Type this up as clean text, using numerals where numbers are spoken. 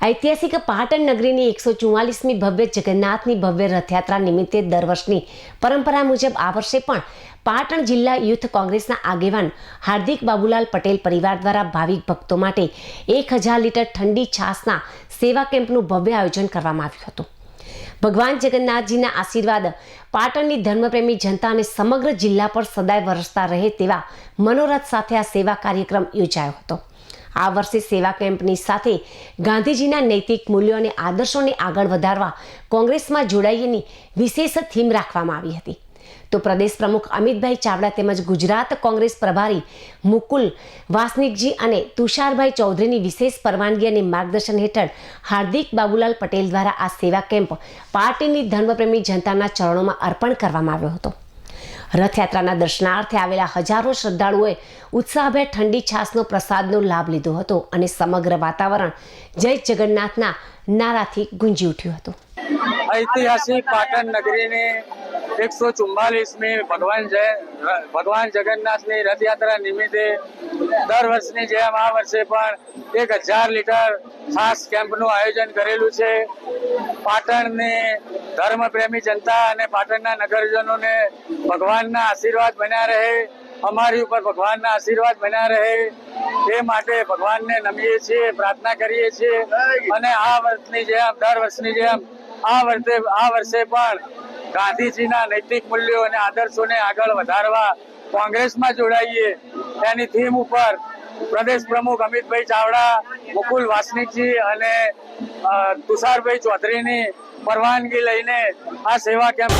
ऐतिहासिक पाटण नगरीनी 144મી भव्य जगन्नाथनी भव्य रथयात्रा निमित्ते दर वर्षनी परंपरा मुजब आ वर्षे पण पाटण जिल्ला यूथ कोंग्रेसना आगेवान हार्दिक बाबूलाल पटेल परिवार द्वारा भाविक भक्तों माटे 1000 लीटर ठंडी छासना सेवा केम्पनुं भव्य आयोजन करवामां आव्युं हतुं। भगवान जगन्नाथजीना आशीर्वाद पाटणनी धर्मप्रेमी जनता अने समग्र जिल्ला पर सदाय वरसता रहे तेवा मनोरथ साथे आ सेवा कार्यक्रम योजायो हतो। आ वर्षे सेवा केम्पनी साथे गांधीजीना नैतिक मूल्यों अने आदर्शोने आगळ वधारवा कोंग्रेसमां जोडाईनी विशेष थीम राखवामां आवी हती। तो प्रदेश प्रमुख अमितभाई चावड़ा तेमज गुजरात कोंग्रेस प्रभारी मुकुल वासनिकजी अने तुषारभाई चौधरीनी विशेष परवानगी अने मार्गदर्शन हेठळ हार्दिक बाबूलाल पटेल द्वारा आ सेवा केम्प पार्टीनी धर्मप्रेमी जनताना चरणोमां अर्पण करवामां आव्यो हतो। रथयात्राना दर्शनार्थे आवेला हजारों श्रद्धाळुओए उत्साहभेर ठंडी छासनो प्रसादनो लाभ लीधो हतो अने समग्र वातावरण जय जगन्नाथना नाराथी गूंजी उठ्युं हतुं। ऐतिहासिक पाटण नगरीने 144મી भगवान जगन्नाथनी रथयात्रा निमित्ते दर वर्षनी जेम आ वर्षे पण 1000 લીટર खास केम्पનું आयोजन करेલું છે। પાટણની ધર્મપ્રેમી जनता અને પાટણના નગરજનોને ભગવાનના આશીર્વાદ બન્યા રહે, અમારી ઉપર ભગવાનના આશીર્વાદ બન્યા રહે એ માટે ભગવાનને નમીએ છીએ, પ્રાર્થના કરીએ છીએ અને આ વર્ષની જેમ દર વર્ષની જેમ આ વર્ષે પણ ગાંધીજીના નૈતિક મૂલ્યો અને આદર્શોને આગળ વધારવા કોંગ્રેસમાં જોડાઈએ એની થીમ ઉપર प्रदेश प्रमुख अमितभाई चावड़ा, मुकुल वासनिकजी અને तुषारभाई चौधरीની પરવાનગી લઈને આ સેવા કેમ્પ